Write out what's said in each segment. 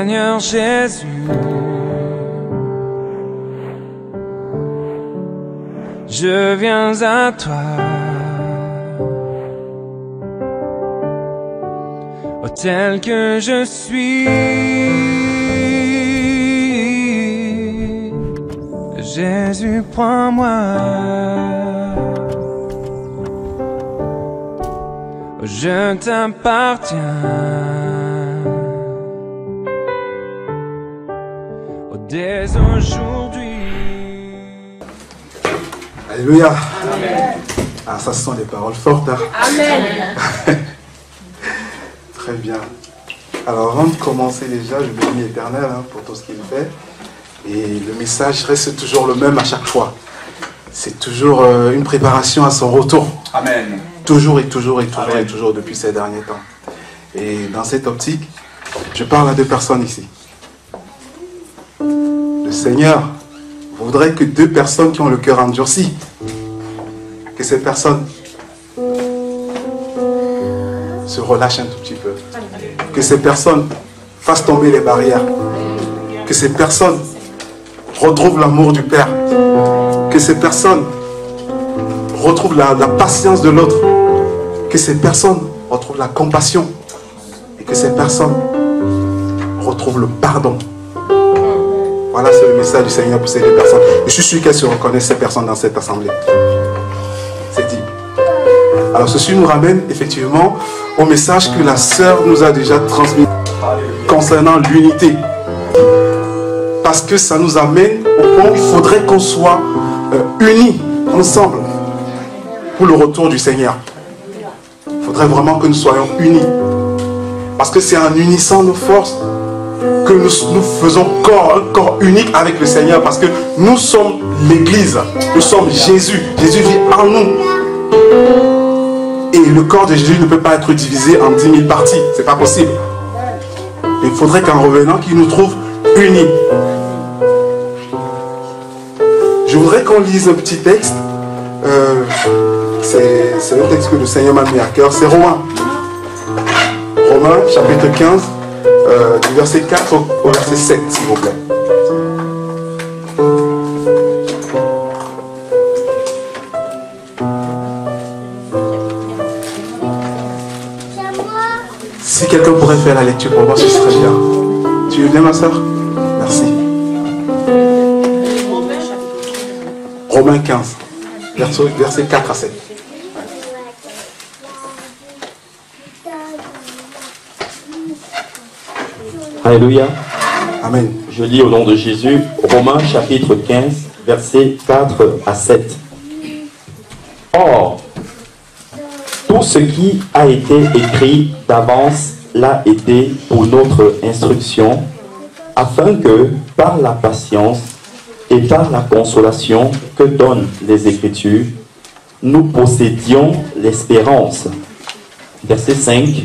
Seigneur Jésus, je viens à toi. Oh, tel que je suis, Jésus, prends-moi. Oh, je t'appartiens. Oh, dès aujourd'hui. Alléluia. Amen. Ah, ça, ce sont des paroles fortes. Hein? Amen. Très bien. Alors, avant de commencer déjà, je bénis l'Éternel hein, pour tout ce qu'il fait. Et le message reste toujours le même à chaque fois. C'est toujours une préparation à son retour. Amen. Toujours et toujours et toujours Amen. et toujours depuis ces derniers temps. Et dans cette optique, je parle à deux personnes ici. Le Seigneur voudrait que deux personnes qui ont le cœur endurci, que ces personnes se relâchent un tout petit peu. Que ces personnes fassent tomber les barrières. Que ces personnes retrouvent l'amour du Père. Que ces personnes retrouvent la patience de l'autre. Que ces personnes retrouvent la compassion. Et que ces personnes retrouvent le pardon. Voilà, c'est le message du Seigneur pour ces deux personnes. Et je suis sûr qu'elles se reconnaissent, ces personnes, dans cette assemblée. C'est dit. Alors, ceci nous ramène effectivement au message que la sœur nous a déjà transmis concernant l'unité. Parce que ça nous amène au point où il faudrait qu'on soit unis ensemble pour le retour du Seigneur. Il faudrait vraiment que nous soyons unis. Parce que c'est en unissant nos forces que nous faisons un corps unique avec le Seigneur. Parce que nous sommes l'Église. Nous sommes Jésus. Jésus vit en nous. Et le corps de Jésus ne peut pas être divisé en 10 000 parties. C'est pas possible. Il faudrait qu'en revenant, qu'il nous trouve unis. Je voudrais qu'on lise un petit texte. C'est un texte que le Seigneur m'a mis à cœur. C'est Romains. Romains, chapitre 15, du verset 4 au verset 7, s'il vous plaît. Si quelqu'un pourrait faire la lecture pour moi, ce serait bien. Tu veux bien, ma soeur? Merci. Romains 15, verset 4 à 7. Alléluia. Amen. Je lis au nom de Jésus, Romains chapitre 15, versets 4 à 7. Or, tout ce qui a été écrit d'avance l'a été pour notre instruction, afin que, par la patience et par la consolation que donnent les Écritures, nous possédions l'espérance. Verset 5.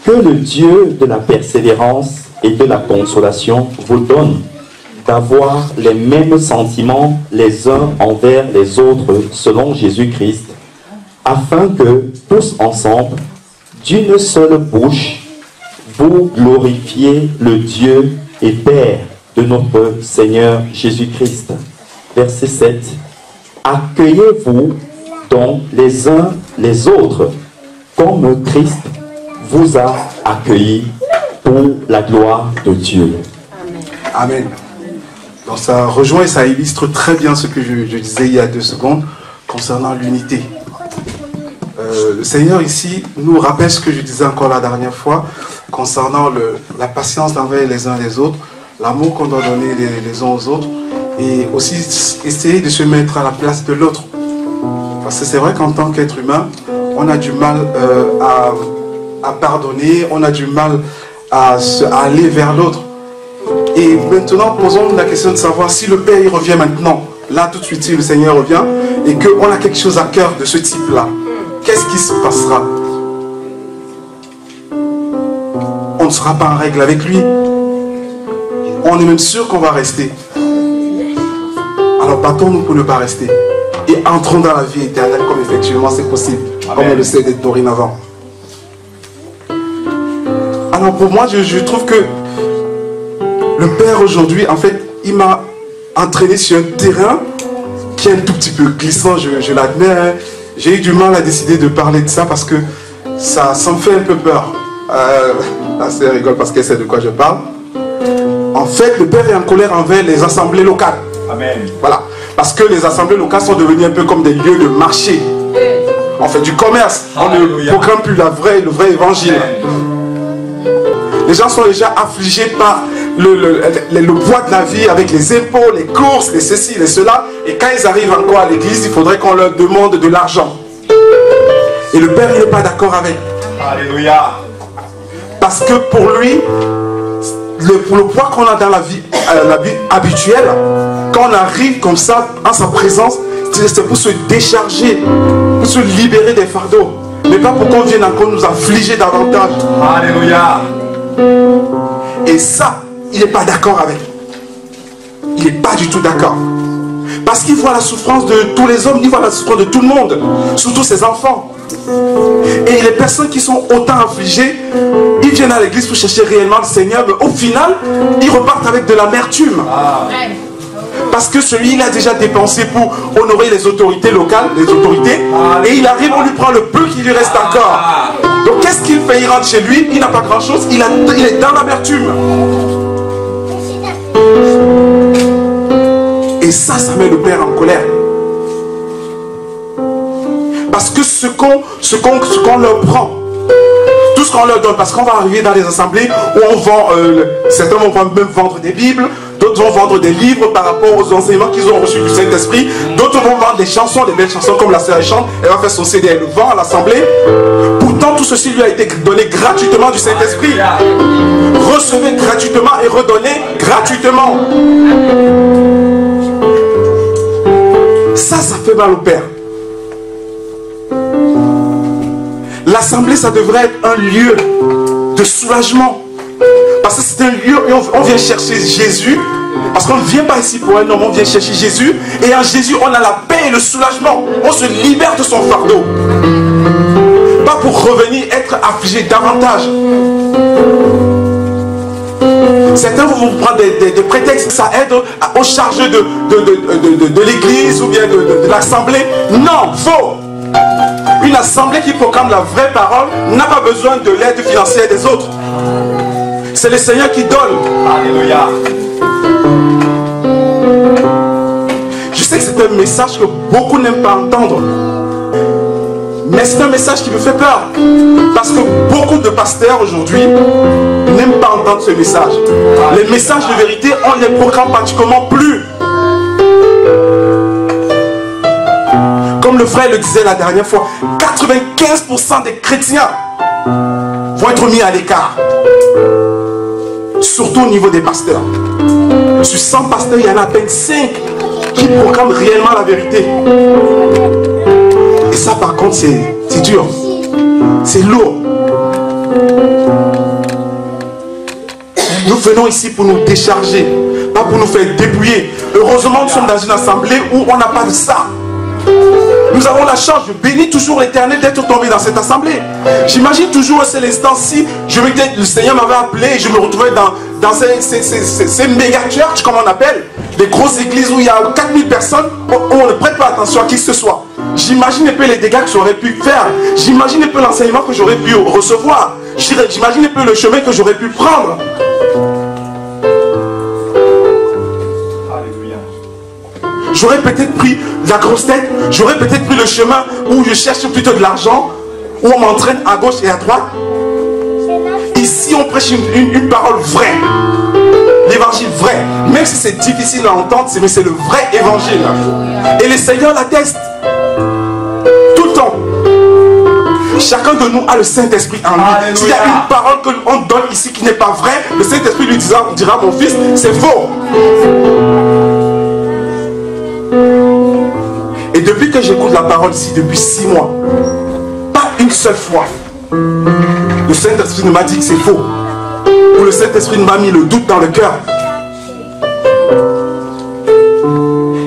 Que le Dieu de la persévérance et de la consolation vous donne d'avoir les mêmes sentiments les uns envers les autres selon Jésus-Christ, afin que tous ensemble, d'une seule bouche, vous glorifiez le Dieu et Père de notre Seigneur Jésus-Christ. Verset 7. Accueillez-vous donc les uns les autres comme Christ vous a accueillis pour la gloire de Dieu. Amen. Donc ça rejoint et ça illustre très bien ce que je disais il y a 2 secondes concernant l'unité. Le Seigneur ici nous rappelle ce que je disais encore la dernière fois concernant la patience envers les uns les autres, l'amour qu'on doit donner les uns aux autres et aussi essayer de se mettre à la place de l'autre. Parce que c'est vrai qu'en tant qu'être humain, on a du mal à pardonner, on a du mal à aller vers l'autre. Et maintenant, posons-nous la question de savoir si le Père il revient maintenant, là tout de suite, si le Seigneur revient, et qu'on a quelque chose à cœur de ce type-là, qu'est-ce qui se passera? On ne sera pas en règle avec lui. On est même sûr qu'on va rester. Alors battons-nous pour ne pas rester. Et entrons dans la vie éternelle comme effectivement c'est possible. Amen. Comme on le sait d'être dorénavant. Alors pour moi, je trouve que Le Père aujourd'hui, en fait, il m'a entraîné sur un terrain qui est un tout petit peu glissant, je l'admets. Hein. J'ai eu du mal à décider de parler de ça parce que ça me fait un peu peur. Là, c'est rigolo parce qu'elle sait de quoi je parle. En fait, le Père est en colère envers les assemblées locales. Amen. Voilà. Parce que les assemblées locales sont devenues un peu comme des lieux de marché. On fait du commerce. Alléluia. On ne proclame plus le vrai évangile. Les gens sont déjà affligés par le poids de la vie avec les impôts, les courses, les ceci, les cela. Et quand ils arrivent encore à l'église, il faudrait qu'on leur demande de l'argent. Et le Père, il n'est pas d'accord avec. Alléluia. Parce que pour lui, le poids qu'on a dans la vie habituelle, quand on arrive comme ça, en sa présence, c'est pour se décharger, pour se libérer des fardeaux. Mais pas pour qu'on vienne encore nous affliger davantage. Alléluia. Et ça, il n'est pas d'accord avec. Il n'est pas du tout d'accord. Parce qu'il voit la souffrance de tous les hommes, il voit la souffrance de tout le monde, surtout ses enfants. Et les personnes qui sont autant affligées, ils viennent à l'église pour chercher réellement le Seigneur, mais au final, ils repartent avec de l'amertume. Parce que celui, il a déjà dépensé pour honorer les autorités locales, les autorités, et il arrive, on lui prend le peu qui lui reste encore. Donc qu'est-ce qu'il fait? Il rentre chez lui, il n'a pas grand-chose, il est dans l'amertume. Et ça met le Père en colère. Parce que ce qu'on leur prend, tout ce qu'on leur donne, parce qu'on va arriver dans les assemblées où on vend, certains vont même vendre des Bibles, d'autres vont vendre des livres par rapport aux enseignements qu'ils ont reçus du Saint-Esprit, d'autres vont vendre des chansons, des belles chansons comme la sœur chante, elle va faire son CD, elle le vend à l'assemblée. Pourtant tout ceci lui a été donné gratuitement du Saint-Esprit. Recevez gratuitement et redonnez gratuitement. Ça fait mal au Père. L'assemblée, ça devrait être un lieu de soulagement. Parce que c'est un lieu où on vient chercher Jésus. Parce qu'on ne vient pas ici pour un homme, on vient chercher Jésus. Et en Jésus, on a la paix et le soulagement. On se libère de son fardeau. Pas pour revenir être affligé davantage. Certains vont vous prendre des prétextes. Ça aide aux chargés de l'église ou bien de l'assemblée. Non, faux. Une assemblée qui proclame la vraie parole n'a pas besoin de l'aide financière des autres. C'est le Seigneur qui donne. Alléluia. Je sais que c'est un message que beaucoup n'aiment pas entendre. Mais c'est un message qui me fait peur. Parce que beaucoup de pasteurs aujourd'hui n'aiment pas entendre ce message. Les messages de vérité, on ne les proclame pratiquement plus. Comme le frère le disait la dernière fois, 95% des chrétiens vont être mis à l'écart. Surtout au niveau des pasteurs. Sur 100 pasteurs, il y en a à peine 5 qui proclament réellement la vérité. Et ça par contre, c'est dur. C'est lourd. Nous venons ici pour nous décharger, pas pour nous faire dépouiller. Heureusement, nous sommes dans une assemblée où on n'a pas de ça. Nous avons la chance, je bénis toujours l'Éternel d'être tombé dans cette assemblée. J'imagine toujours c'est l'instant si le Seigneur m'avait appelé et je me retrouvais dans ces méga church, comme on appelle, des grosses églises où il y a 4000 personnes, où on ne prête pas attention à qui que ce soit. J'imagine un peu les dégâts que j'aurais pu faire. J'imagine un peu l'enseignement que j'aurais pu recevoir. J'imagine un peu le chemin que j'aurais pu prendre. J'aurais peut-être pris la grosse tête, j'aurais peut-être pris le chemin où je cherche plutôt de l'argent, où on m'entraîne à gauche et à droite. Ici, on prêche une parole vraie, l'évangile vrai, même si c'est difficile à entendre, mais c'est le vrai évangile. Et le Seigneur l'atteste tout le temps. Chacun de nous a le Saint-Esprit en lui. S'il y a une parole qu'on donne ici qui n'est pas vraie, le Saint-Esprit lui dira, mon fils, c'est faux. Et depuis que j'écoute la parole ici, depuis 6 mois, pas une seule fois, le Saint-Esprit ne m'a dit que c'est faux. Ou le Saint-Esprit ne m'a mis le doute dans le cœur.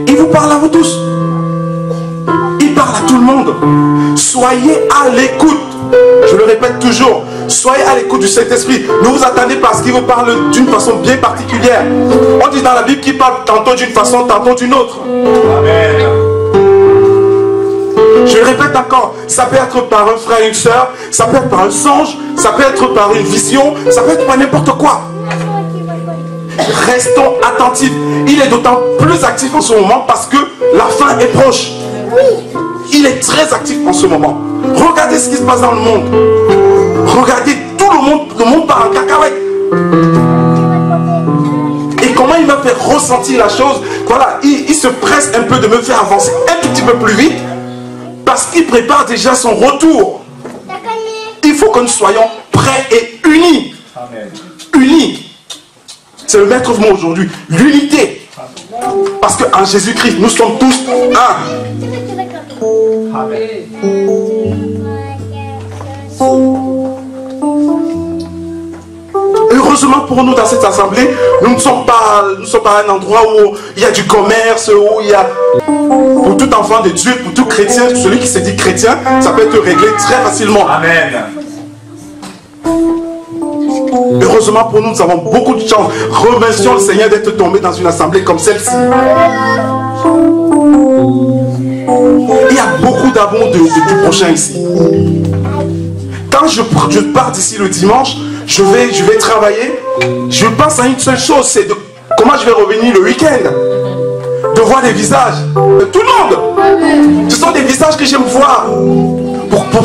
Il vous parle à vous tous. Il parle à tout le monde. Soyez à l'écoute. Je le répète toujours. Soyez à l'écoute du Saint-Esprit. Ne vous attendez pas à ce qu'il vous parle d'une façon bien particulière. On dit dans la Bible qu'il parle tantôt d'une façon, tantôt d'une autre. Amen. Je répète encore, ça peut être par un frère et une soeur, ça peut être par un songe, ça peut être par une vision, ça peut être par n'importe quoi. Restons attentifs. Il est d'autant plus actif en ce moment parce que la fin est proche. Il est très actif en ce moment. Regardez ce qui se passe dans le monde. Regardez tout le monde part en cacahuète. Et comment il m'a fait ressentir la chose. Voilà, il se presse un peu de me faire avancer un tout petit peu plus vite parce qu'il prépare déjà son retour. Il faut que nous soyons prêts et unis. Amen. Unis. C'est le maître mot aujourd'hui. L'unité. Parce qu'en Jésus-Christ, nous sommes tous un. Amen. Heureusement pour nous dans cette assemblée, nous ne sommes pas un endroit où il y a du commerce, où il y a... Pour tout enfant de Dieu, pour tout chrétien, celui qui se dit chrétien, ça peut être réglé très facilement. Amen. Heureusement pour nous, nous avons beaucoup de chance. Remercions le Seigneur d'être tombé dans une assemblée comme celle-ci. Il y a beaucoup d'amour du prochain ici. Quand je pars d'ici le dimanche, je vais travailler. Je pense à une seule chose, c'est de comment je vais revenir le week-end. De voir des visages de tout le monde. Ce sont des visages que j'aime voir.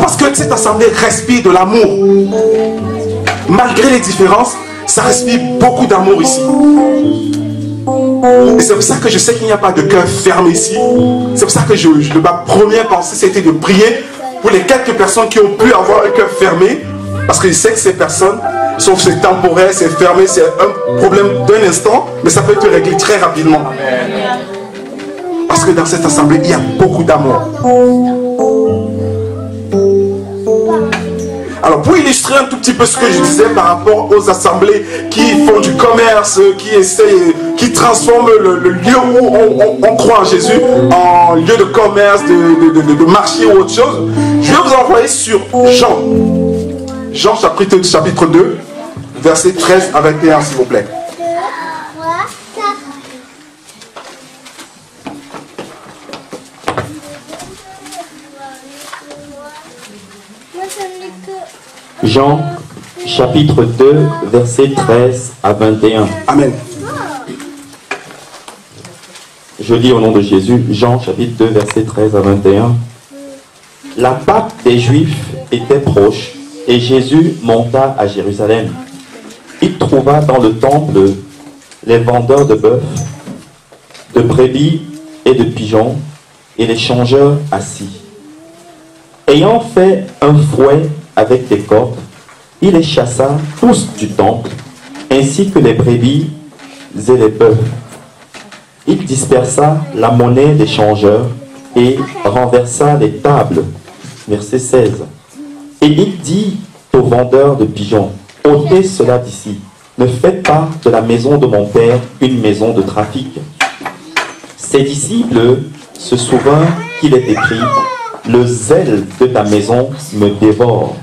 Parce que cette assemblée respire de l'amour. Malgré les différences, ça respire beaucoup d'amour ici. Et c'est pour ça que je sais qu'il n'y a pas de cœur fermé ici. C'est pour ça que ma première pensée, c'était de prier pour les quelques personnes qui ont pu avoir un cœur fermé. Parce que je sais que ces personnes, sauf c'est temporaire, c'est fermé, c'est un problème d'un instant, mais ça peut être réglé très rapidement. Parce que dans cette assemblée, il y a beaucoup d'amour. Alors pour illustrer un tout petit peu ce que je disais par rapport aux assemblées qui font du commerce, qui transforment le lieu où on croit en Jésus en lieu de commerce, de marché ou autre chose, je vais vous envoyer sur Jean chapitre 2, versets 13 à 21 s'il vous plaît. Jean, chapitre 2, versets 13 à 21. Amen. Je lis au nom de Jésus, Jean, chapitre 2, versets 13 à 21. La Pâque des Juifs était proche et Jésus monta à Jérusalem. Il trouva dans le temple les vendeurs de bœufs, de brebis et de pigeons et les changeurs assis. Ayant fait un fouet avec des cordes, il les chassa tous du temple, ainsi que les brebis et les bœufs. Il dispersa la monnaie des changeurs et renversa les tables. Verset 16. Et il dit aux vendeurs de pigeons, ôtez cela d'ici, ne faites pas de la maison de mon père une maison de trafic. Ses disciples se souvinrent qu'il est écrit, le zèle de ta maison me dévore.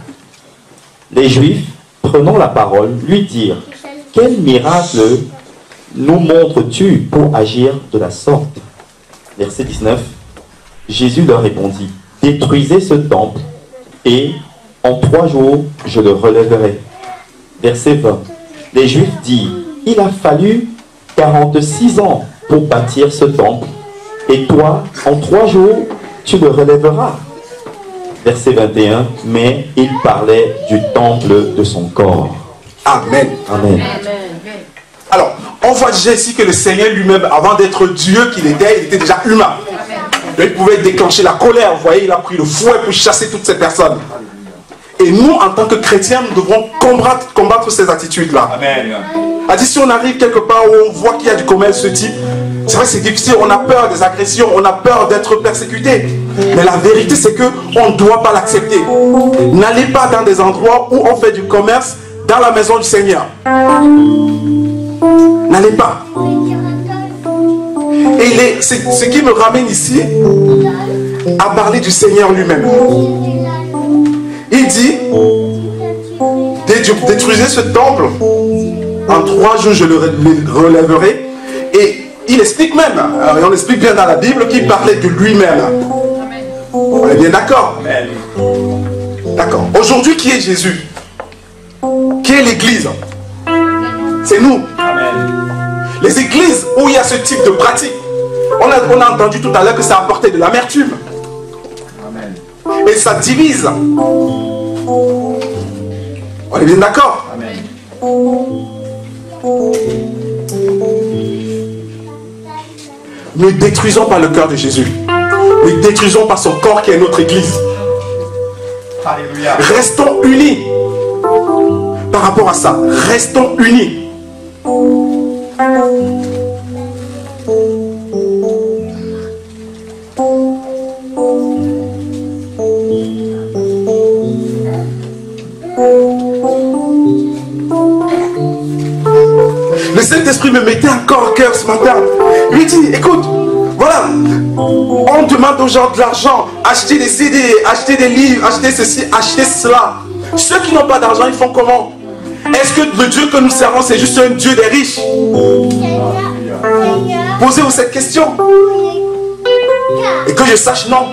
Les Juifs, prenant la parole, lui dirent, quel miracle nous montres-tu pour agir de la sorte? Verset 19. Jésus leur répondit, détruisez ce temple et en 3 jours je le relèverai. Verset 20. Les Juifs dirent, il a fallu 46 ans pour bâtir ce temple et toi, en 3 jours, tu le relèveras. Verset 21, mais il parlait du temple de son corps. Amen. Amen. Alors, on voit déjà ici que le Seigneur lui-même, avant d'être Dieu qu'il était, il était déjà humain. Il pouvait déclencher la colère. Vous voyez, il a pris le fouet pour chasser toutes ces personnes. Et nous, en tant que chrétiens, nous devrons combattre ces attitudes-là. Amen. C'est-à-dire, si on arrive quelque part où on voit qu'il y a du commerce ce type, c'est vrai que c'est difficile, on a peur des agressions, on a peur d'être persécuté. Mais la vérité, c'est qu'on ne doit pas l'accepter. N'allez pas dans des endroits où on fait du commerce dans la maison du Seigneur. N'allez pas. Et ce qui me ramène ici à parler du Seigneur lui-même. Il dit, détruisez ce temple, en 3 jours je le relèverai. Et il explique même, et on explique bien dans la Bible, qu'il parlait de lui-même. On est bien d'accord? D'accord. Aujourd'hui, qui est Jésus? Qui est l'église? C'est nous. Les églises où il y a ce type de pratique, on a entendu tout à l'heure que ça apportait de l'amertume. Et ça divise. On est bien d'accord? Ne détruisons pas le cœur de Jésus. Ne détruisons pas son corps qui est notre église. Alléluia. Restons unis par rapport à ça. Restons unis. Le Saint-Esprit me mettait encore au cœur ce matin. Il lui dit, écoute, voilà, on demande aux gens de l'argent, acheter des CD, acheter des livres, acheter ceci, acheter cela. Ceux qui n'ont pas d'argent, ils font comment? Est-ce que le Dieu que nous servons, c'est juste un Dieu des riches? Posez-vous cette question. Et que je sache, non.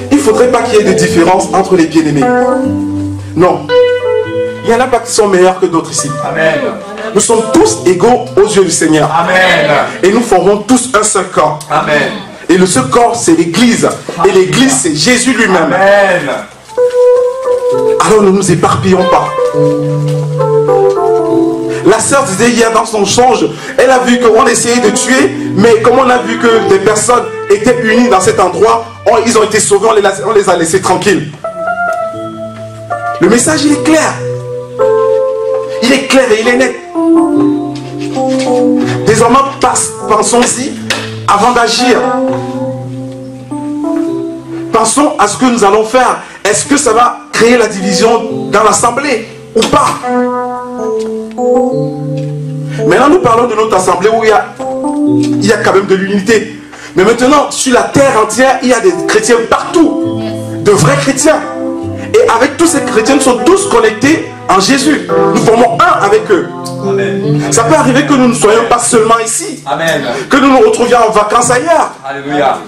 Il ne faudrait pas qu'il y ait de différence entre les bien-aimés. Non. Il n'y en a pas qui sont meilleurs que d'autres ici. Amen. Nous sommes tous égaux aux yeux du Seigneur. Amen. Et nous formons tous un seul corps. Amen. Et le seul corps, c'est l'Église. Et l'Église, c'est Jésus lui-même. Amen. Alors ne nous éparpillons pas. La sœur disait hier dans son songe, elle a vu qu'on essayait de tuer, mais comme on a vu que des personnes étaient unies dans cet endroit, ils ont été sauvés, on les a laissés tranquilles. Le message, il est clair. Il est clair et il est net. Désormais, pensons-y avant d'agir. Pensons à ce que nous allons faire. Est-ce que ça va créer la division dans l'assemblée ou pas? Maintenant, nous parlons de notre assemblée où il y a quand même de l'unité. Mais maintenant, sur la terre entière, il y a des chrétiens partout. De vrais chrétiens. Et avec tous ces chrétiens, nous sommes tous connectés en Jésus. Nous formons un avec eux. Amen. Ça peut arriver que nous ne soyons pas seulement ici. Amen. Que nous nous retrouvions en vacances ailleurs. Alléluia.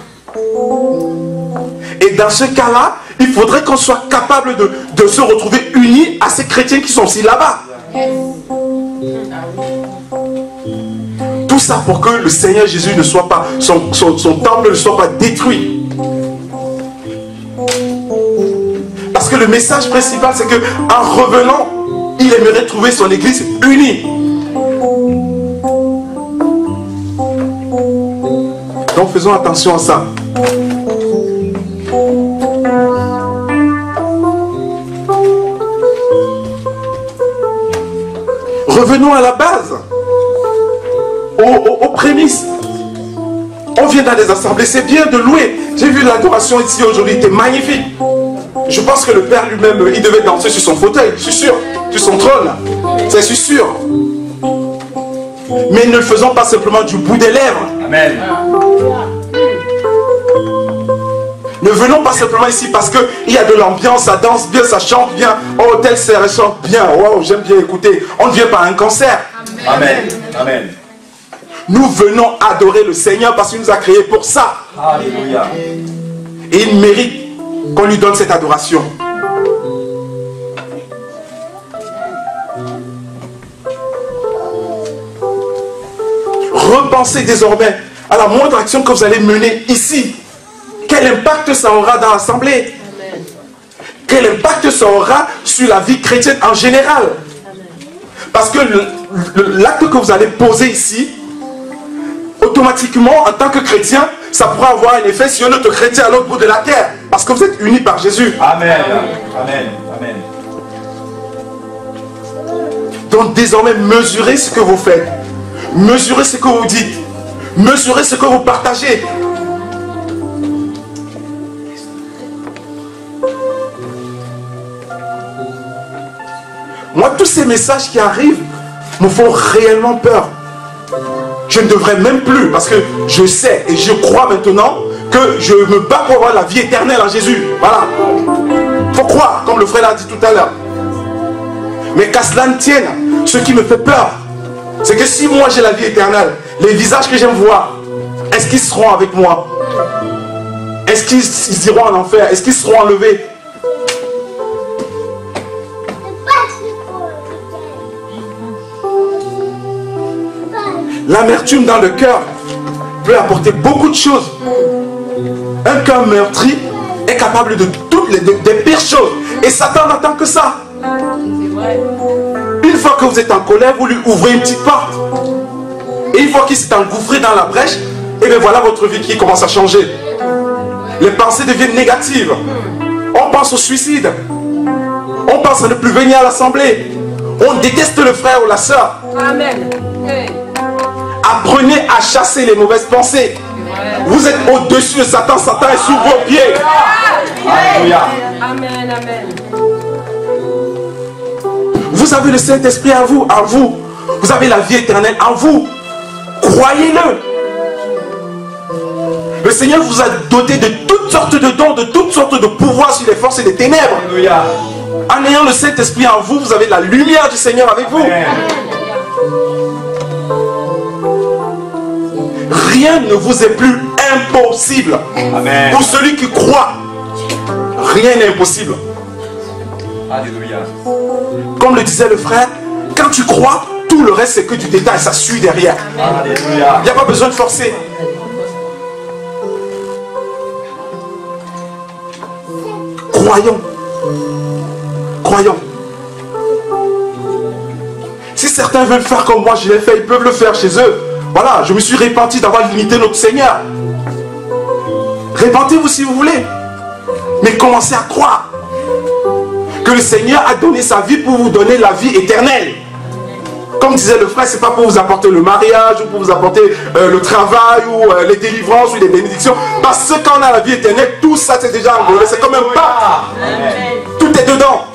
Et dans ce cas-là, il faudrait qu'on soit capable de se retrouver unis à ces chrétiens qui sont aussi là-bas. Tout ça pour que le Seigneur Jésus ne soit pas, son temple ne soit pas détruit. Parce que le message principal, c'est que en revenant, il aimerait trouver son église unie. Donc faisons attention à ça. Revenons à la base, aux prémices. On vient dans les assemblées, c'est bien de louer. J'ai vu l'adoration ici aujourd'hui, c'était magnifique. Je pense que le Père lui-même, il devait danser sur son fauteuil, je suis sûr, sur son trône, c'est sûr. Mais ne le faisons pas simplement du bout des lèvres. Amen. Ne venons pas simplement ici parce qu'il y a de l'ambiance, ça danse bien, ça chante bien. Oh, telle sœur, elle chante bien. Wow, j'aime bien écouter. On ne vient pas à un concert. Amen. Amen. Nous venons adorer le Seigneur parce qu'il nous a créés pour ça. Alléluia. Et il mérite qu'on lui donne cette adoration. Repensez désormais à la moindre action que vous allez mener ici. Quel impact ça aura dans l'assemblée? Quel impact ça aura sur la vie chrétienne en général? Parce que l'acte que vous allez poser ici, automatiquement, en tant que chrétien, ça pourra avoir un effet sur un autre chrétien à l'autre bout de la terre. Parce que vous êtes unis par Jésus. Amen. Amen. Amen. Donc désormais, mesurez ce que vous faites. Mesurez ce que vous dites. Mesurez ce que vous partagez. Moi, tous ces messages qui arrivent me font réellement peur. Je ne devrais même plus, parce que je sais et je crois maintenant que je me bats pour avoir la vie éternelle en Jésus. Voilà. Il faut croire, comme le frère l'a dit tout à l'heure. Mais qu'à cela ne tienne, ce qui me fait peur, c'est que si moi j'ai la vie éternelle, les visages que j'aime voir, est-ce qu'ils seront avec moi? Est-ce qu'ils iront en enfer? Est-ce qu'ils seront enlevés? L'amertume dans le cœur peut apporter beaucoup de choses. Un cœur meurtri est capable de toutes des pires choses. Et Satan n'attend que ça. Une fois que vous êtes en colère, vous lui ouvrez une petite porte. Et une fois qu'il s'est engouffré dans la brèche, et bien voilà votre vie qui commence à changer. Les pensées deviennent négatives. On pense au suicide. On pense à ne plus venir à l'assemblée. On déteste le frère ou la sœur. Amen. Apprenez à chasser les mauvaises pensées. Vous êtes au-dessus de Satan. Satan est sous vos pieds. Alléluia. Amen, amen. Vous avez le Saint-Esprit en vous. Vous avez la vie éternelle en vous. Croyez-le. Le Seigneur vous a doté de toutes sortes de dons, de toutes sortes de pouvoirs sur les forces des ténèbres. Alléluia. En ayant le Saint-Esprit en vous, vous avez la lumière du Seigneur avec vous. Amen. Rien ne vous est plus impossible. Amen. Pour celui qui croit, rien n'est impossible. Alléluia. Comme le disait le frère, quand tu crois, tout le reste c'est que du détail, ça suit derrière. Alléluia. Il n'y a pas besoin de forcer. Croyons. Croyons. Si certains veulent faire comme moi, je l'ai fait, ils peuvent le faire chez eux. Voilà, je me suis repenti d'avoir limité notre Seigneur. Répentez-vous si vous voulez. Mais commencez à croire que le Seigneur a donné sa vie pour vous donner la vie éternelle. Comme disait le frère, c'est pas pour vous apporter le mariage ou pour vous apporter le travail ou les délivrances ou les bénédictions. Parce que quand on a la vie éternelle, tout ça c'est déjà enlevé. C'est comme un pas. Tout est dedans.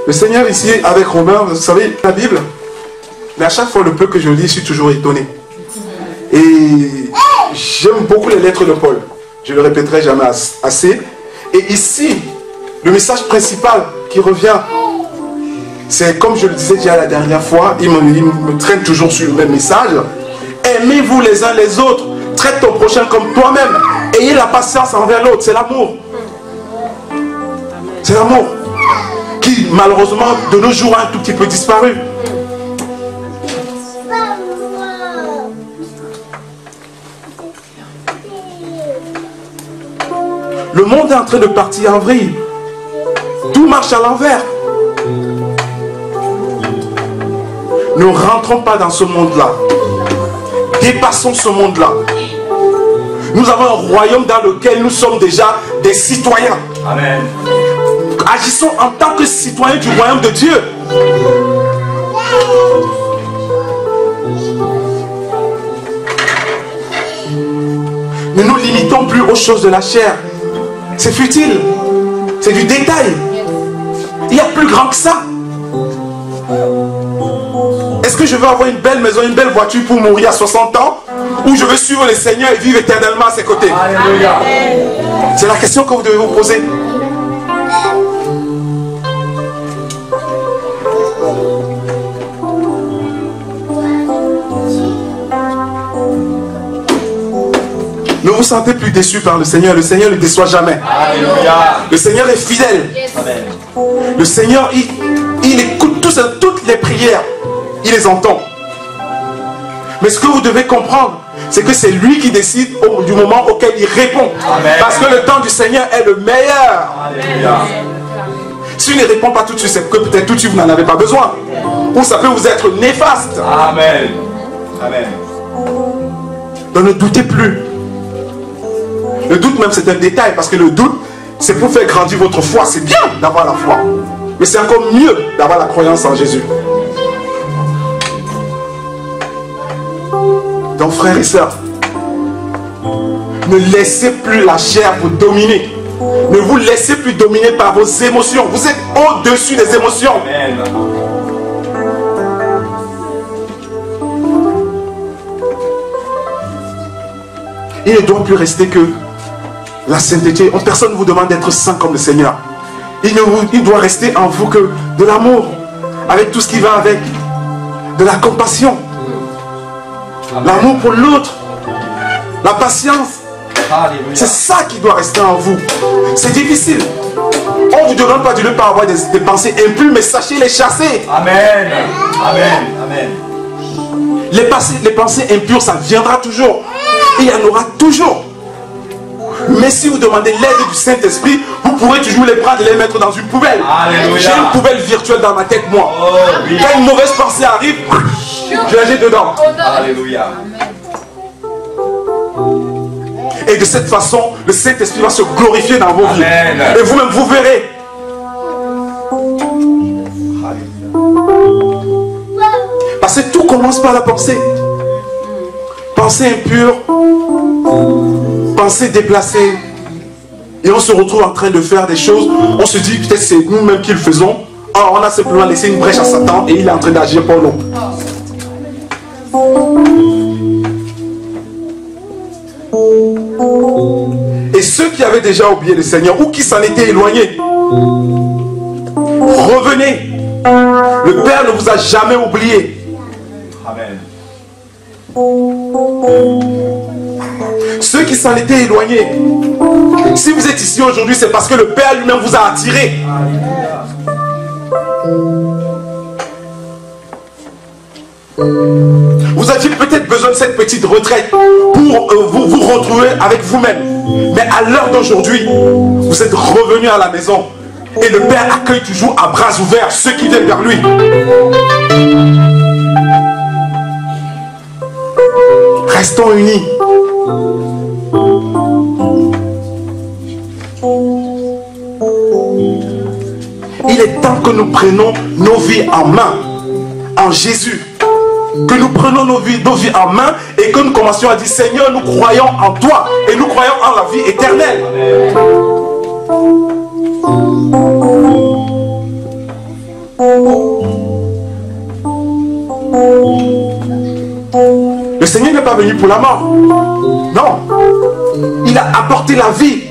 Le Seigneur ici avec Romain, vous savez, la Bible, mais à chaque fois le peu que je lis, je suis toujours étonné. Et j'aime beaucoup les lettres de Paul. Je ne le répéterai jamais assez. Et ici, le message principal qui revient, c'est comme je le disais déjà la dernière fois, il me traîne toujours sur le même message. Aimez-vous les uns les autres, traite ton prochain comme toi-même. Ayez la patience envers l'autre, c'est l'amour. C'est l'amour qui malheureusement de nos jours a un tout petit peu disparu. Le monde est en train de partir en vrille. Tout marche à l'envers. Ne rentrons pas dans ce monde-là. Dépassons ce monde-là. Nous avons un royaume dans lequel nous sommes déjà des citoyens. Amen. Agissons en tant que citoyens du royaume de Dieu. Ne nous limitons plus aux choses de la chair. C'est futile. C'est du détail. Il y a plus grand que ça. Est-ce que je veux avoir une belle maison, une belle voiture pour mourir à 60 ans? Ou je veux suivre le Seigneur et vivre éternellement à ses côtés? Alléluia. C'est la question que vous devez vous poser. Ne vous sentez plus déçu par le Seigneur. Le Seigneur ne déçoit jamais. Alléluia. Le Seigneur est fidèle. Amen. Le Seigneur, il écoute toutes les prières. Il les entend. Mais ce que vous devez comprendre, c'est que c'est lui qui décide du moment auquel il répond. Amen. Parce que le temps du Seigneur est le meilleur. Alléluia. S'il ne répond pas tout de suite, c'est que peut-être tout de suite vous n'en avez pas besoin. Ou ça peut vous être néfaste. Amen. Amen. Donc ne doutez plus. Le doute même c'est un détail, parce que le doute c'est pour faire grandir votre foi. C'est bien d'avoir la foi, mais c'est encore mieux d'avoir la croyance en Jésus. Donc frères et sœurs, ne laissez plus la chair vous dominer. Ne vous laissez plus dominer par vos émotions. Vous êtes au-dessus des émotions. Amen. Il ne doit plus rester que la sainteté. Personne ne vous demande d'être saint comme le Seigneur. Il doit rester en vous que de l'amour, avec tout ce qui va avec, de la compassion, l'amour pour l'autre, la patience. C'est ça qui doit rester en vous. C'est difficile. On ne vous demande pas de ne pas avoir des pensées impures, mais sachez les chasser. Amen. Amen. Amen. Les pensées impures, ça viendra toujours. Il y en aura toujours. Mais si vous demandez l'aide du Saint-Esprit, vous pourrez toujours les prendre et les mettre dans une poubelle. J'ai une poubelle virtuelle dans ma tête, moi. Oh, oui. Quand une mauvaise pensée arrive, je la jette dedans. Alléluia. Et de cette façon, le Saint-Esprit va se glorifier dans vos vies. Amen. Et vous-même, vous verrez. Parce que tout commence par la pensée. Pensée impure, pensée déplacée. Et on se retrouve en train de faire des choses. On se dit peut-être c'est nous-mêmes qui le faisons. Or, on a simplement laissé une brèche à Satan et il est en train d'agir pour nous. Et ceux qui avaient déjà oublié le Seigneur ou qui s'en étaient éloignés, revenez. Le Père ne vous a jamais oublié. Amen. Ceux qui s'en étaient éloignés, si vous êtes ici aujourd'hui, c'est parce que le Père lui-même vous a attiré. Vous aviez peut-être besoin de cette petite retraite pour vous retrouver avec vous-même. Mais à l'heure d'aujourd'hui, vous êtes revenus à la maison. Et le Père accueille toujours à bras ouverts ceux qui viennent vers lui. Restons unis. Il est temps que nous prenions nos vies en main, en Jésus. Que nous prenions nos vies en main et que nous commencions à dire Seigneur, nous croyons en toi et nous croyons en la vie éternelle. Le Seigneur n'est pas venu pour la mort. Non. Il a apporté la vie.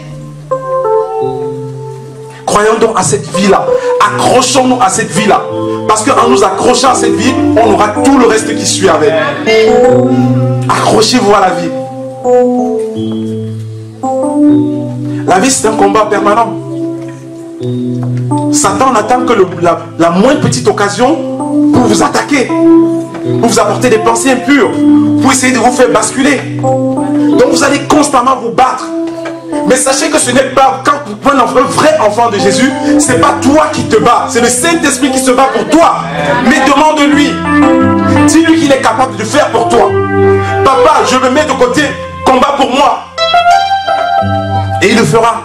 Croyons donc à cette vie-là. Accrochons-nous à cette vie-là. Parce qu'en nous accrochant à cette vie, on aura tout le reste qui suit avec. Accrochez-vous à la vie. La vie, c'est un combat permanent. Satan n'attend que la moindre petite occasion pour vous attaquer, pour vous apporter des pensées impures, pour essayer de vous faire basculer. Donc vous allez constamment vous battre. Mais sachez que ce n'est pas, quand vous prenez un vrai enfant de Jésus, ce n'est pas toi qui te bats, c'est le Saint-Esprit qui se bat pour toi. Mais demande-lui, dis-lui qu'il est capable de faire pour toi. Papa, je me mets de côté, combat pour moi. Et il le fera.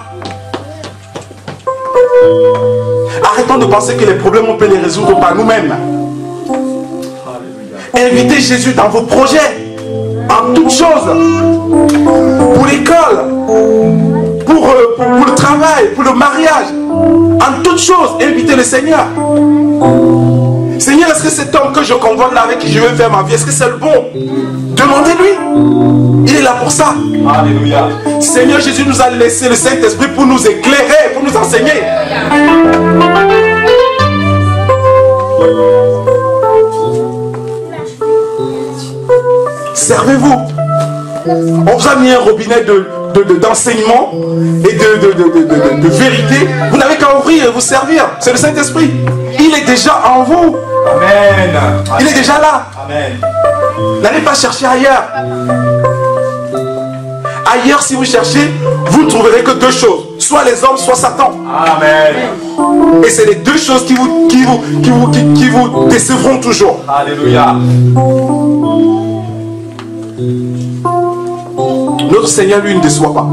Arrêtons de penser que les problèmes, on peut les résoudre par nous-mêmes. Invitez Jésus dans vos projets, en toutes choses, pour l'école, pour le travail, pour le mariage, en toutes choses, invitez le Seigneur. Seigneur, est-ce que cet homme que je convoite là, avec qui je vais faire ma vie, est-ce que c'est le bon? Demandez-lui. Il est là pour ça. Alléluia. Seigneur Jésus nous a laissé le Saint-Esprit pour nous éclairer, pour nous enseigner. Servez-vous. On vous a mis un robinet d'enseignement et de vérité. Vous n'avez qu'à ouvrir et vous servir. C'est le Saint-Esprit. Il est déjà en vous. Amen. Il est déjà là. Amen. N'allez pas chercher ailleurs. Ailleurs, si vous cherchez, vous ne trouverez que deux choses. Soit les hommes, soit Satan. Amen. Et c'est les deux choses qui vous décevront toujours. Alléluia. Notre Seigneur, lui, ne déçoit pas.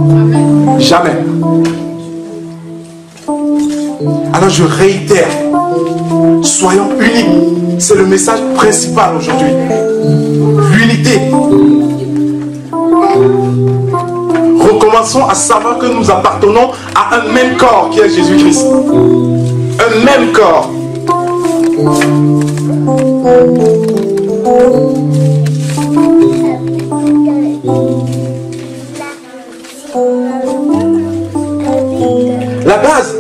Jamais. Alors je réitère, soyons unis. C'est le message principal aujourd'hui. L'unité. commençons à savoir que nous appartenons à un même corps qui est Jésus-Christ. Un même corps. La base,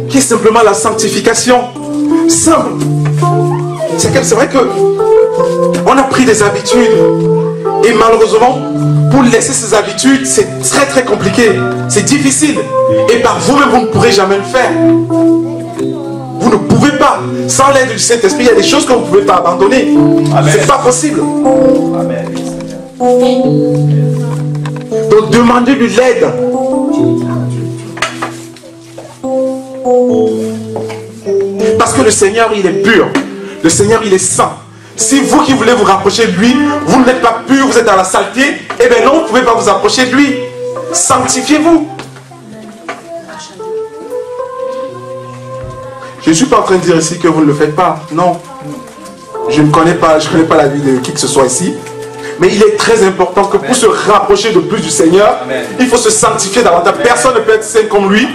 qui est simplement la sanctification. Simple. C'est vrai que on a pris des habitudes. Et malheureusement, pour laisser ces habitudes, c'est très très compliqué. C'est difficile. Et par vous-même, vous ne pourrez jamais le faire. Vous ne pouvez pas. Sans l'aide du Saint-Esprit, il y a des choses que vous ne pouvez pas abandonner. C'est pas possible. Amen. Donc demandez-lui l'aide. Parce que le Seigneur, il est pur. Le Seigneur, il est saint. Si vous qui voulez vous rapprocher de lui, vous n'êtes pas pur, vous êtes dans la saleté, eh bien non, vous ne pouvez pas vous approcher de lui. Sanctifiez-vous. Je ne suis pas en train de dire ici que vous ne le faites pas. Non. Je ne connais pas la vie de qui que ce soit ici. Mais il est très important que pour se rapprocher de plus du Seigneur, il faut se sanctifier davantage. Personne ne peut être saint comme lui.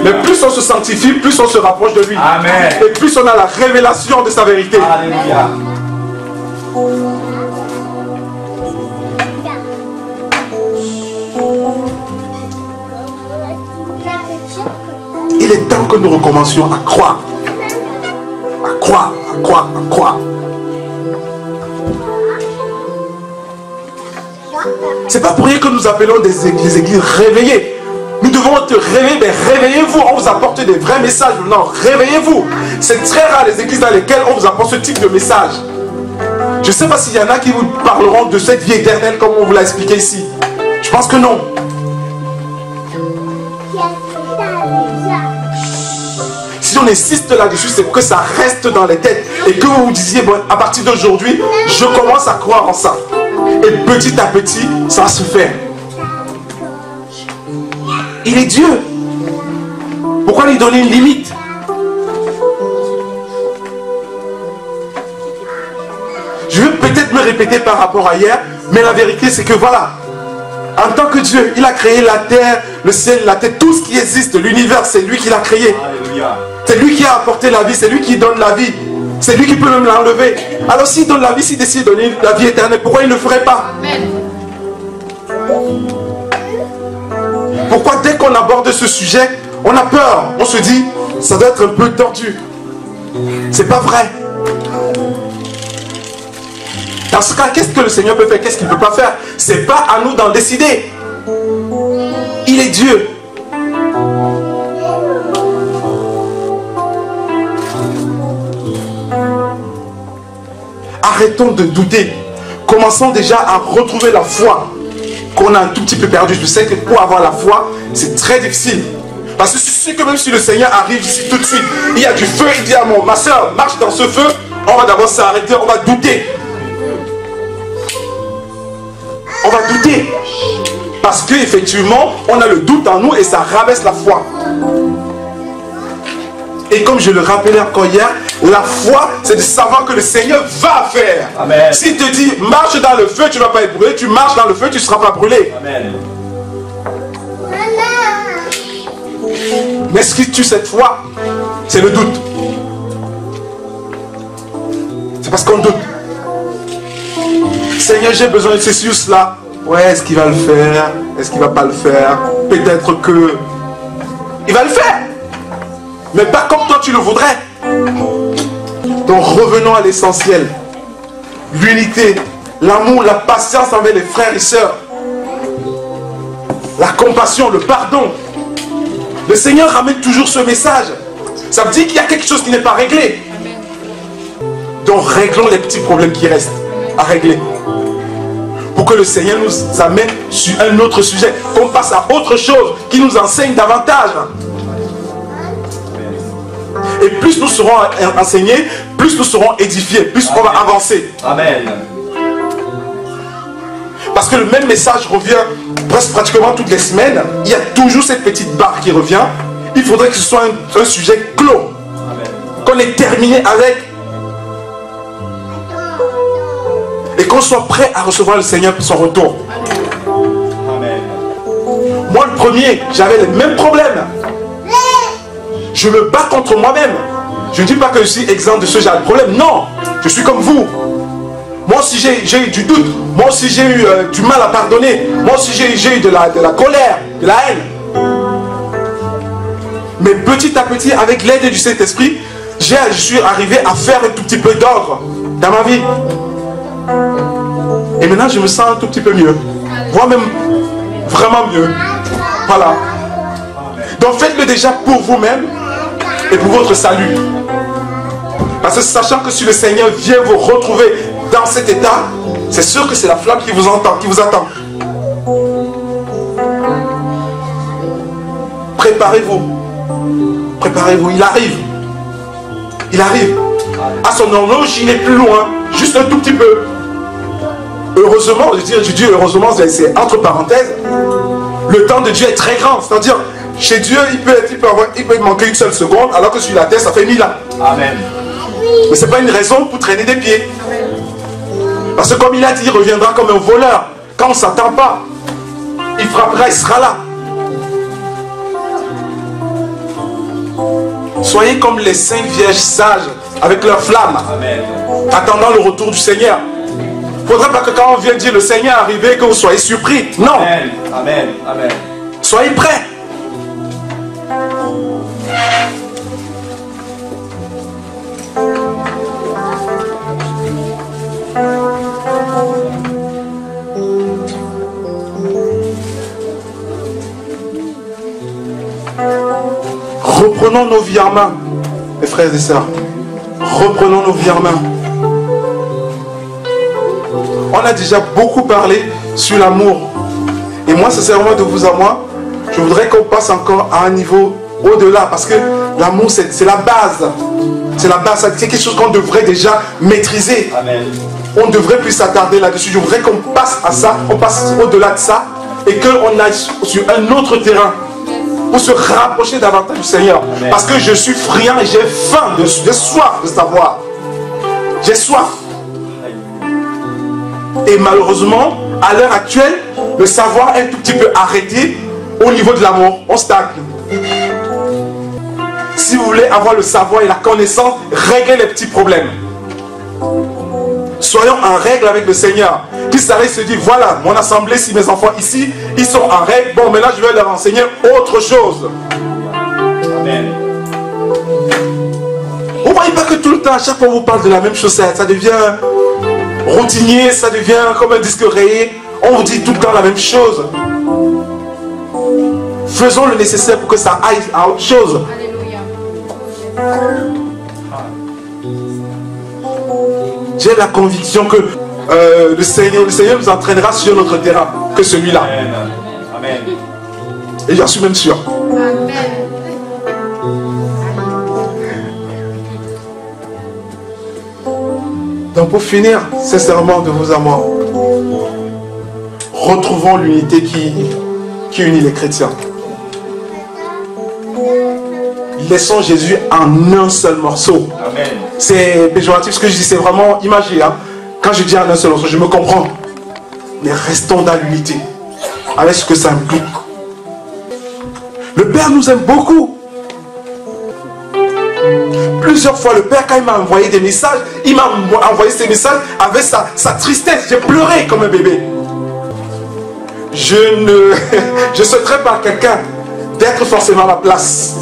Mais plus on se sanctifie, plus on se rapproche de lui. Amen. Et plus on a la révélation de sa vérité. Alléluia. Il est temps que nous recommencions à croire. À croire, à croire, à croire. C'est pas pour rien que nous appelons des églises réveillées. Nous devons te réveiller, mais réveillez-vous, on vous apporte des vrais messages. Non, réveillez-vous. C'est très rare les églises dans lesquelles on vous apporte ce type de message. Je ne sais pas s'il y en a qui vous parleront de cette vie éternelle comme on vous l'a expliqué ici. Je pense que non. Si on insiste là-dessus, c'est que ça reste dans les têtes. Et que vous vous disiez, bon, à partir d'aujourd'hui, je commence à croire en ça. Et petit à petit, ça va se faire. Il est Dieu. Pourquoi lui donner une limite? Je vais peut-être me répéter par rapport à hier, mais la vérité c'est que voilà, en tant que Dieu, il a créé la terre, le ciel, la terre, tout ce qui existe, l'univers, c'est lui qui l'a créé. C'est lui qui a apporté la vie, c'est lui qui donne la vie. C'est lui qui peut même l'enlever. Alors s'il donne la vie, s'il décide de donner la vie éternelle, pourquoi il ne le ferait pas? Pourquoi dès qu'on aborde ce sujet, on a peur? On se dit, ça doit être un peu tordu. C'est pas vrai. Dans ce cas, qu'est-ce que le Seigneur peut faire? Qu'est-ce qu'il ne peut pas faire? C'est pas à nous d'en décider. Il est Dieu. Arrêtons de douter. Commençons déjà à retrouver la foi qu'on a un tout petit peu perdu. Je sais que pour avoir la foi, c'est très difficile. Parce que je sais que même si le Seigneur arrive ici tout de suite, il y a du feu, il dit à ma soeur, marche dans ce feu, on va d'abord s'arrêter, on va douter. On va douter. Parce qu'effectivement, on a le doute en nous et ça rabaisse la foi. Et comme je le rappelais encore hier, la foi, c'est de savoir que le Seigneur va faire. Amen. S'il te dit, marche dans le feu, tu ne vas pas être brûlé. Tu marches dans le feu, tu ne seras pas brûlé. Amen. Mais ce qui tue cette foi, c'est le doute. C'est parce qu'on doute. Seigneur, j'ai besoin de ceci ou cela. Ouais, est-ce qu'il va le faire? Est-ce qu'il ne va pas le faire? Peut-être que... il va le faire. Mais pas comme toi tu le voudrais. Donc revenons à l'essentiel. L'unité, l'amour, la patience envers les frères et sœurs. La compassion, le pardon. Le Seigneur ramène toujours ce message. Ça veut dire qu'il y a quelque chose qui n'est pas réglé. Donc réglons les petits problèmes qui restent à régler. Pour que le Seigneur nous amène sur un autre sujet. Qu'on passe à autre chose qui nous enseigne davantage. Et plus nous serons enseignés, plus nous serons édifiés, plus on va avancer. Amen. Parce que le même message revient presque pratiquement toutes les semaines. Il y a toujours cette petite barre qui revient. Il faudrait que ce soit un sujet clos. Qu'on ait terminé avec. Et qu'on soit prêt à recevoir le Seigneur pour son retour. Amen. Moi, le premier, j'avais les mêmes problèmes. Je me bats contre moi-même. Je ne dis pas que je suis exempt de ce genre de problème. Non, je suis comme vous. Moi aussi, j'ai eu du doute. Moi aussi, j'ai eu du mal à pardonner. Moi aussi, j'ai eu de la colère, de la haine. Mais petit à petit, avec l'aide du Saint-Esprit, je suis arrivé à faire un tout petit peu d'ordre dans ma vie. Et maintenant, je me sens un tout petit peu mieux. Voire même vraiment mieux. Voilà. Donc, faites-le déjà pour vous-même et pour votre salut. Parce que sachant que si le Seigneur vient vous retrouver dans cet état, c'est sûr que c'est la flamme qui vous attend. Préparez-vous. Préparez-vous, il arrive. Il arrive. À son horloge, il n'est plus loin. Juste un tout petit peu. Heureusement, je dis heureusement, c'est entre parenthèses. Le temps de Dieu est très grand. C'est-à-dire, chez Dieu, il peut manquer une seule seconde, alors que sur la terre, ça fait 1000 ans. Amen. Mais ce n'est pas une raison pour traîner des pieds. Parce que comme il a dit, il reviendra comme un voleur. Quand on ne s'attend pas, il frappera, il sera là. Soyez comme les 5 vierges sages avec leur flamme, Amen. attendant le retour du Seigneur. Il ne faudrait pas que quand on vient dire le Seigneur est arrivé, que vous soyez surpris. Non. Amen. Amen. Amen. Soyez prêts. Reprenons nos vies en main, mes frères et sœurs. Reprenons nos vies en main. On a déjà beaucoup parlé sur l'amour. Et moi, sincèrement, de vous à moi, je voudrais qu'on passe encore à un niveau au-delà. Parce que l'amour, c'est la base. C'est la base. C'est quelque chose qu'on devrait déjà maîtriser. Amen. On ne devrait plus s'attarder là-dessus. Je voudrais qu'on passe à ça, on passe au-delà de ça. Et qu'on aille sur un autre terrain. Pour se rapprocher davantage du Seigneur. Amen. Parce que je suis friand et j'ai faim, j'ai soif de savoir. J'ai soif. Et malheureusement, à l'heure actuelle, le savoir est un tout petit peu arrêté au niveau de l'amour. On stagne. Si vous voulez avoir le savoir et la connaissance, réglez les petits problèmes. Soyons en règle avec le Seigneur. Qu'il s'arrête se dit, voilà, mon assemblée, si mes enfants ici, ils sont en règle, bon, maintenant je vais leur enseigner autre chose. Amen. Vous ne voyez pas que tout le temps, à chaque fois on vous parle de la même chose, ça devient routinier, ça devient comme un disque rayé. On vous dit tout le temps la même chose. Faisons le nécessaire pour que ça aille à autre chose. J'ai la conviction que le Seigneur nous entraînera sur notre terrain que celui-là. Amen. Amen. Et j'en suis même sûr. Donc pour finir, sincèrement de vous à moi, retrouvons l'unité qui unit les chrétiens. Laissons Jésus en un seul morceau. Amen. C'est péjoratif ce que je dis, c'est vraiment imagé. Hein? Quand je dis en un seul morceau, je me comprends. Mais restons dans l'unité, avec ce que ça implique. Le Père nous aime beaucoup. Plusieurs fois, le Père, quand il m'a envoyé des messages, il m'a envoyé ces messages avec sa tristesse. J'ai pleuré comme un bébé. Je ne souhaiterais pas à quelqu'un d'être forcément à ma place.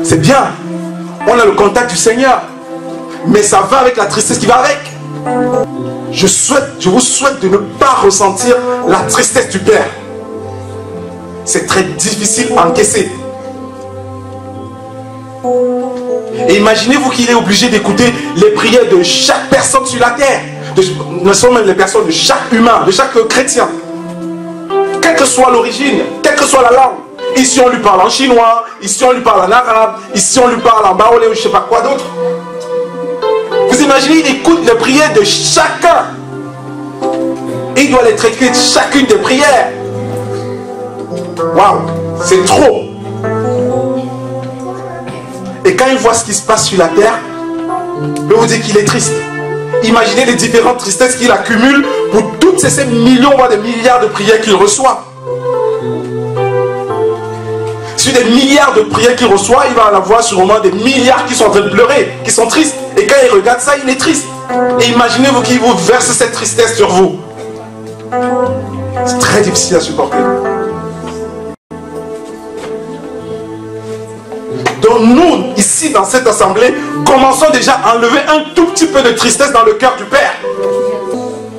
C'est bien. On a le contact du Seigneur. Mais ça va avec la tristesse qui va avec. Je vous souhaite de ne pas ressentir la tristesse du Père. C'est très difficile à encaisser. Et imaginez-vous qu'il est obligé d'écouter les prières de chaque personne sur la terre. Ne sont même les personnes de chaque humain, de chaque chrétien. Quelle que soit l'origine, quelle que soit la langue. Ici on lui parle en chinois, ici on lui parle en arabe, ici on lui parle en baolé ou je ne sais pas quoi d'autre. Vous imaginez, il écoute les prières de chacun. Et il doit les traiter de chacune des prières. Waouh, c'est trop. Et quand il voit ce qui se passe sur la terre, je peux vous dire qu'il est triste. Imaginez les différentes tristesses qu'il accumule pour toutes ces millions, voire des milliards de prières qu'il reçoit. Sur des milliards de prières qu'il reçoit, il va en avoir sûrement des milliards qui sont en train de pleurer, qui sont tristes. Et quand il regarde ça, il est triste. Et imaginez-vous qu'il vous verse cette tristesse sur vous. C'est très difficile à supporter. Donc nous, ici dans cette assemblée, commençons déjà à enlever un tout petit peu de tristesse dans le cœur du Père.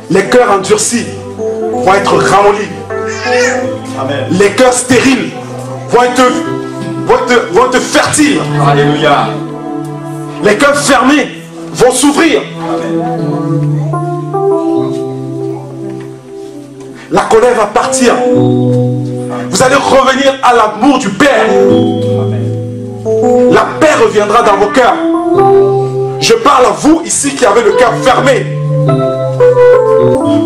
Les cœurs endurcis vont être ramollis. Amen. Les cœurs stériles vont être fertiles. Alléluia. Les cœurs fermés vont s'ouvrir. La colère va partir. Vous allez revenir à l'amour du Père. La paix reviendra dans vos cœurs. Je parle à vous ici qui avez le cœur fermé.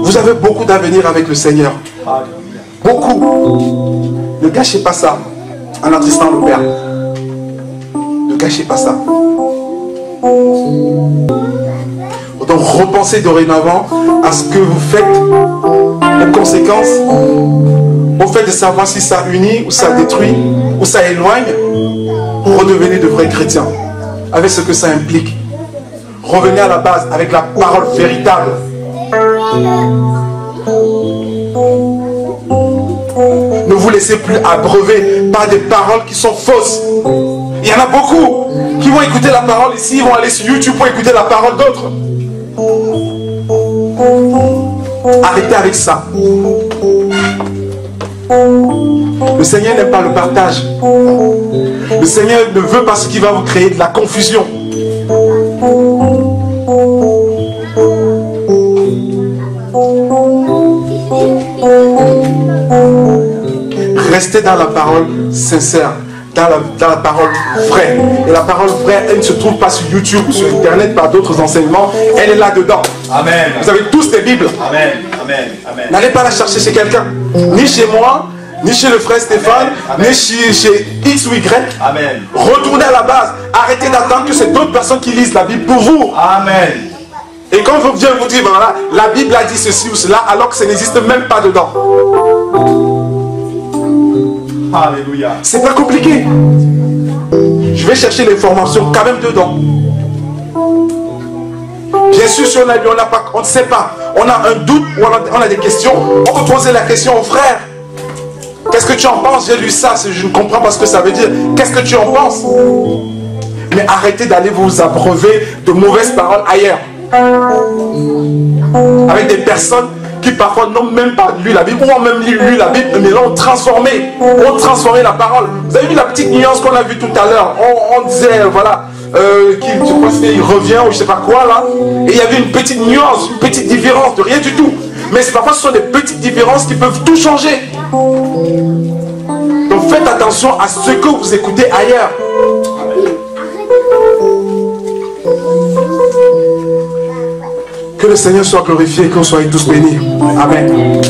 Vous avez beaucoup d'avenir avec le Seigneur. Beaucoup. Ne gâchez pas ça en attristant le Père. Ne gâchez pas ça. Donc repensez dorénavant à ce que vous faites, aux conséquences, au fait de savoir si ça unit ou ça détruit ou ça éloigne, pour redevenir de vrais chrétiens, avec ce que ça implique. Revenez à la base avec la parole véritable. Ne vous laissez plus abreuver par des paroles qui sont fausses. Il y en a beaucoup qui vont écouter la parole ici, ils vont aller sur YouTube pour écouter la parole d'autres. Arrêtez avec ça. Le Seigneur n'aime pas le partage. Le Seigneur ne veut pas ce qui va vous créer de la confusion. Restez dans la parole sincère, dans la parole vraie. Et la parole vraie, elle ne se trouve pas sur YouTube ou sur Internet par d'autres enseignements. Elle est là-dedans. Amen. Vous avez tous des Bibles. Amen. Amen. Amen. N'allez pas la chercher chez quelqu'un. Ni chez moi, ni chez le frère Stéphane, Amen. ni chez X ou Y. Amen. Retournez à la base. Arrêtez d'attendre que c'est d'autres personnes qui lisent la Bible pour vous. Amen. Et quand vous vient vous dire, voilà, la Bible a dit ceci ou cela, alors que ça n'existe même pas dedans. Alléluia. C'est pas compliqué. Je vais chercher l'information quand même dedans. Bien sûr, si on a lu, on ne sait pas. On a un doute ou on a des questions. On peut poser la question au frère. Qu'est-ce que tu en penses? J'ai lu ça, je ne comprends pas ce que ça veut dire. Qu'est-ce que tu en penses? Mais arrêtez d'aller vous abreuver de mauvaises paroles ailleurs. Avec des personnes qui parfois n'ont même pas lu la Bible, ou ont même lu la Bible, mais l'ont transformée. Ont transformé la parole. Vous avez vu la petite nuance qu'on a vue tout à l'heure? On disait, voilà, je crois qu'il revient ou je sais pas quoi là. Et il y avait une petite nuance, une petite différence, de rien du tout. Mais parfois ce sont des petites différences qui peuvent tout changer. Donc faites attention à ce que vous écoutez ailleurs. Que le Seigneur soit glorifié et que vous soyez tous bénis. Amen.